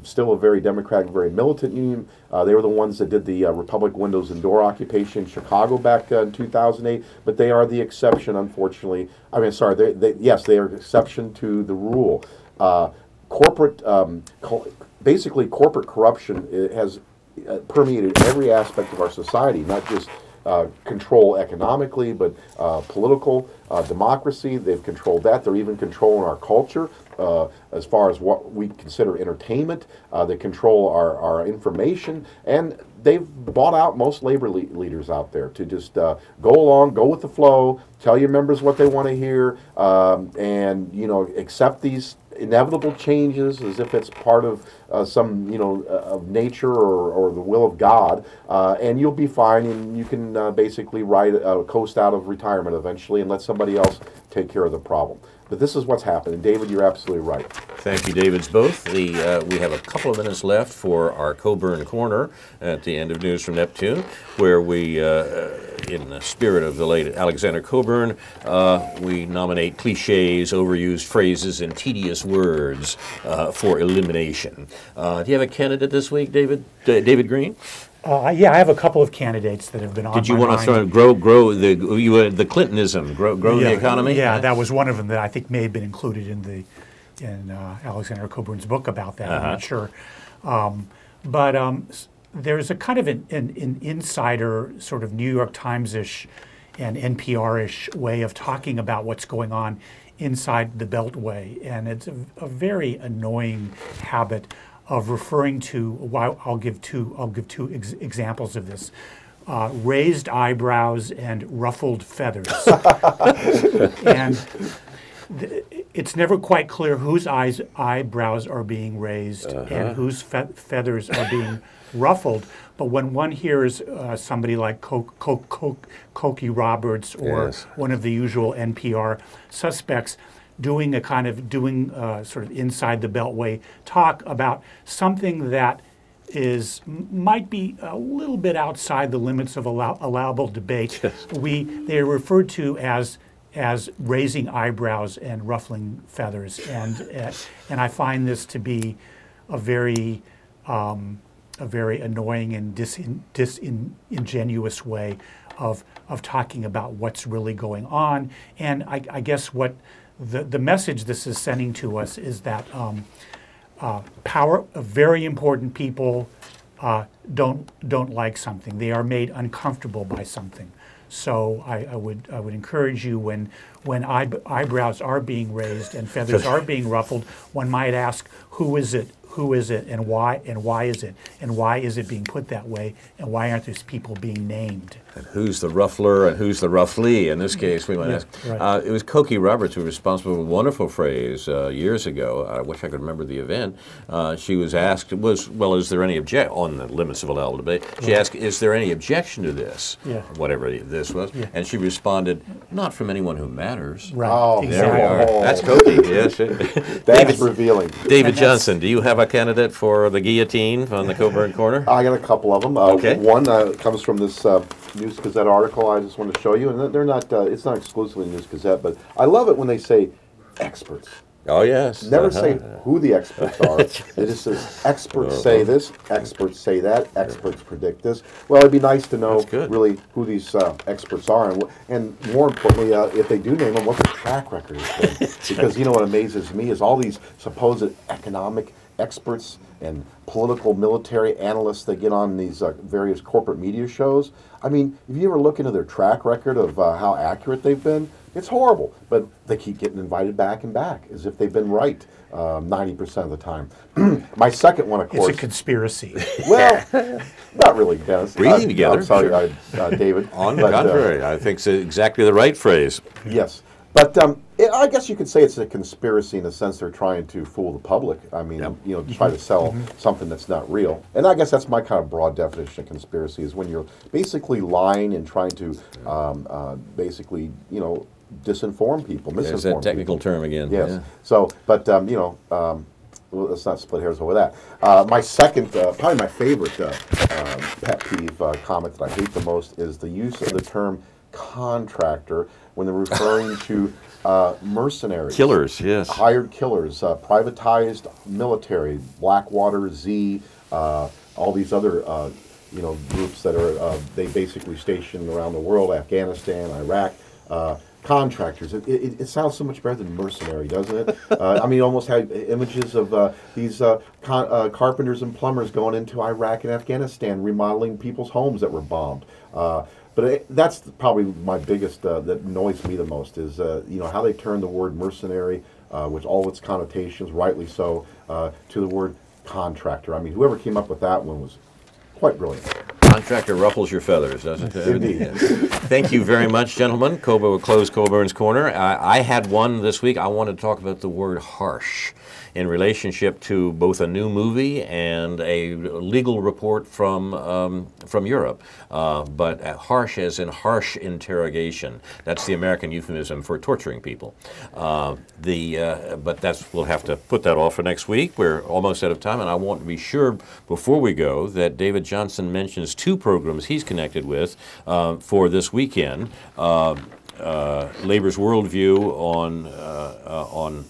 still a very democratic, very militant union. They were the ones that did the Republic windows and door occupation in Chicago back in 2008, but they are the exception, unfortunately. I mean, sorry, yes, they are an exception to the rule. Basically, corporate corruption has permeated every aspect of our society, not just control economically, but political democracy. They've controlled that. They're even controlling our culture as far as what we consider entertainment. They control our information, and they've bought out most labor leaders out there to just go along, go with the flow, tell your members what they want to hear, and accept these inevitable changes as if it's part of some of nature or the will of God, and you'll be fine, and you can basically coast out of retirement eventually and let somebody else take care of the problem. But this is what's happening. David, you're absolutely right. Thank you, Davids, both. We have a couple of minutes left for our Coburn Corner at the end of News from Neptune, where we, in the spirit of the late Alexander Coburn, we nominate cliches, overused phrases, and tedious words for elimination. Do you have a candidate this week, David? David Green? Yeah, I have a couple of candidates that have been on my mind. Did you want to grow the Clintonism, grow the economy? Yeah, that was one of them that I think may have been included in Alexander Coburn's book about that. I'm not sure, but there's a kind of an insider sort of New York Times-ish and NPR-ish way of talking about what's going on inside the Beltway, and it's a very annoying habit of referring to. I'll give two examples of this: raised eyebrows and ruffled feathers. And it's never quite clear whose eyebrows are being raised and whose feathers are being ruffled. But when one hears somebody like Cokie Roberts or one of the usual NPR suspects doing sort of inside the Beltway talk about something that might be a little bit outside the limits of allowable debate, they're referred to as raising eyebrows and ruffling feathers, and I find this to be a very annoying and disingenuous way of talking about what's really going on. And I guess what the message this is sending to us is that very important people don't like something. They are made uncomfortable by something. So I would encourage you, when eyebrows are being raised and feathers are being ruffled, one might ask, who is it, and why is it, and why is it being put that way, and why aren't these people being named? And who's the ruffler and who's the ruffly? In this case, we might ask. Right. It was Cokie Roberts who was responsible for a wonderful phrase years ago. I wish I could remember the event. She was asked, is there any on the limits of allowable debate? She asked, is there any objection to this? Yeah. Whatever this was. Yeah. And she responded, not from anyone who matters. Right. Oh, exactly. There we are. That's Cokie. Yes. That's revealing. David Johnson, do you have a candidate for the guillotine on the Coburn Corner? I got a couple of them. Okay. One comes from this News Gazette article I just want to show you, and they're not. It's not exclusively News Gazette, but I love it when they say experts. Oh yes. Never say who the experts are. It just says experts say this, experts say that, experts predict this. Well, it'd be nice to know really who these experts are, and more importantly, if they do name them, what their track record has been. Because what amazes me is all these supposed economic experts and political military analysts that get on these various corporate media shows. I mean, if you ever look into their track record of how accurate they've been, it's horrible. But they keep getting invited back and back as if they've been right 90% of the time. My second one, of course. It's a conspiracy. Well, not really, Dennis. Breathing together. I'm sorry, David. On the contrary, I think it's exactly the right phrase. Yes. But I guess you could say it's a conspiracy in the sense they're trying to fool the public. I mean, try to sell something that's not real. And I guess that's my kind of broad definition of conspiracy, is when you're basically lying and trying to basically, disinform people, misinform There's that technical term again. Yes. Yeah. So, but, let's not split hairs over that. My second, probably my favorite pet peeve comment that I hate the most is the use of the term contractor when they're referring to mercenaries. Killers, yes. Hired killers, privatized military, Blackwater, Z, all these other groups that are they basically stationed around the world, Afghanistan, Iraq. Contractors. It sounds so much better than mercenary, doesn't it? I mean, almost had images of these carpenters and plumbers going into Iraq and Afghanistan, remodeling people's homes that were bombed. But that's probably my biggest, that annoys me the most is, how they turn the word mercenary, with all its connotations, rightly so, to the word contractor. I mean, whoever came up with that one was quite brilliant. Contractor ruffles your feathers, doesn't it? Indeed. Thank you very much, gentlemen. Kobo will close Coburn's Corner. I had one this week. I want to talk about the word harsh in relationship to both a new movie and a legal report from Europe. But harsh as in harsh interrogation. That's the American euphemism for torturing people. But we'll have to put that off for next week. We're almost out of time, and I want to be sure before we go that David Johnson mentions two programs he's connected with for this weekend. Labor's Worldview on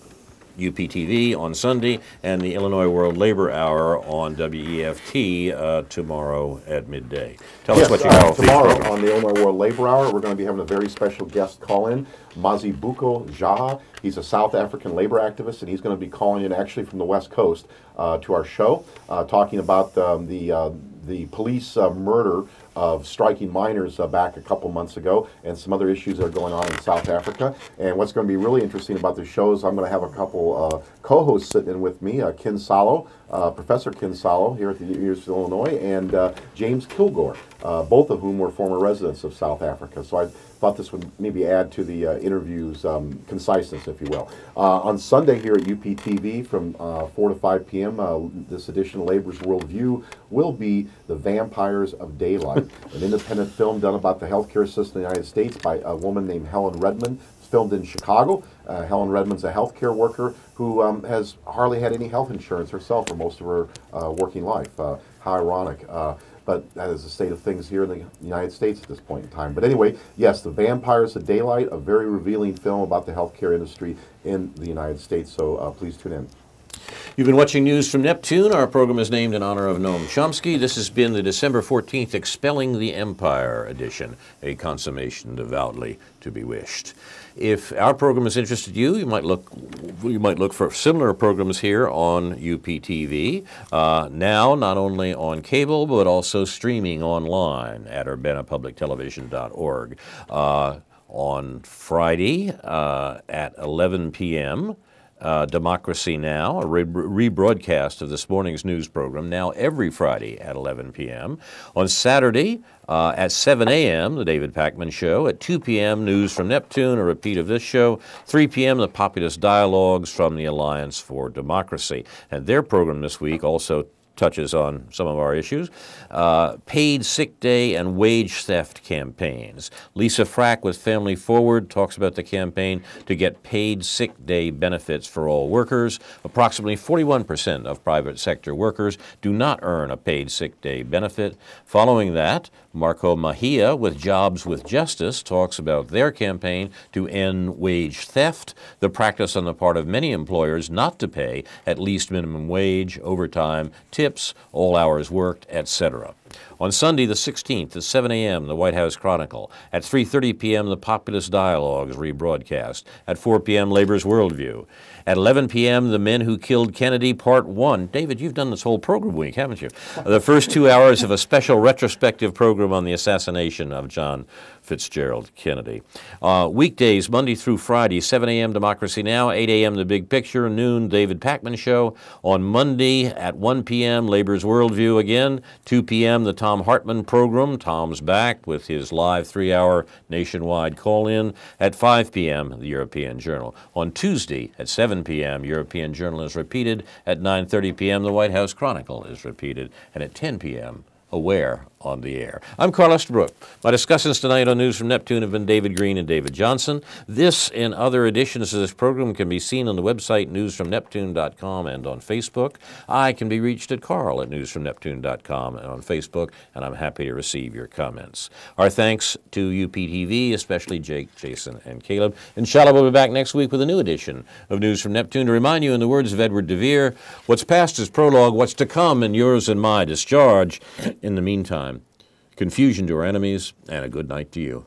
UPTV on Sunday, and the Illinois World Labor Hour on WEFT tomorrow at midday. Tell us what you got. Tomorrow on the Illinois World Labor Hour, we're going to be having a very special guest call-in, Mazibuko Jaha. He's a South African labor activist, and he's going to be calling in actually from the West Coast to our show, talking about the police murder of striking miners back a couple months ago, and some other issues that are going on in South Africa. And what's going to be really interesting about the show is I'm going to have a couple co-hosts sitting in with me, Ken Salo, Professor Ken Salo here at the University of Illinois, and James Kilgore, both of whom were former residents of South Africa. So I thought this would maybe add to the interview's conciseness, if you will. On Sunday here at UPTV from 4 to 5 p.m., this edition of Labor's Worldview will be The Vampires of Daylight, an independent film done about the healthcare system in the United States by a woman named Helen Redmond. It's filmed in Chicago. Helen Redmond's a healthcare worker who has hardly had any health insurance herself for most of her working life. How ironic. But that is the state of things here in the United States at this point in time. But anyway, yes, The Vampires of Daylight, a very revealing film about the healthcare industry in the United States. So please tune in. You've been watching News from Neptune. Our program is named in honor of Noam Chomsky. This has been the December 14th Expelling the Empire edition, a consummation devoutly to be wished. If our program has interested you, you might look for similar programs here on UPTV, now not only on cable but also streaming online at urbanapublictelevision.org. On Friday at 11 p.m., Democracy Now!, a rebroadcast of this morning's news program, now every Friday at 11 p.m. On Saturday at 7 a.m., The David Pakman Show. At 2 p.m., News from Neptune, a repeat of this show. 3 p.m., The Populist Dialogues from the Alliance for Democracy. And their program this week also touches on some of our issues. Paid sick day and wage theft campaigns. Lisa Frack with Family Forward talks about the campaign to get paid sick day benefits for all workers. Approximately 41% of private sector workers do not earn a paid sick day benefit. Following that, Marco Mahia with Jobs with Justice talks about their campaign to end wage theft, the practice on the part of many employers not to pay at least minimum wage, overtime, tips, all hours worked, etc. On Sunday the 16th at 7 a.m., the White House Chronicle. At 3:30 p.m., the Populist Dialogues rebroadcast. At 4 p.m., Labor's Worldview. At 11 p.m., The Men Who Killed Kennedy, Part 1. David, you've done this whole program week, haven't you? The first 2 hours of a special retrospective program on the assassination of John Fitzgerald Kennedy. Weekdays, Monday through Friday, 7 a.m. Democracy Now!, 8 a.m. The Big Picture, noon David Pakman Show. On Monday at 1 p.m., Labor's Worldview again. 2 p.m., the Tom Hartman program. Tom's back with his live 3-hour nationwide call-in. At 5 p.m., the European Journal. On Tuesday at 7 p.m., European Journal is repeated. At 9:30 p.m., the White House Chronicle is repeated. And at 10 p.m., Aware on the Air. I'm Carl Estabrook. My discussants tonight on News from Neptune have been David Green and David Johnson. This and other editions of this program can be seen on the website newsfromneptune.com and on Facebook. I can be reached at carl@newsfromneptune.com and on Facebook, and I'm happy to receive your comments. Our thanks to UPTV, especially Jake, Jason, and Caleb. Inshallah, we'll be back next week with a new edition of News from Neptune. To remind you, in the words of Edward de Vere, what's past is prologue, what's to come in yours and my discharge. In the meantime, confusion to our enemies, and a good night to you.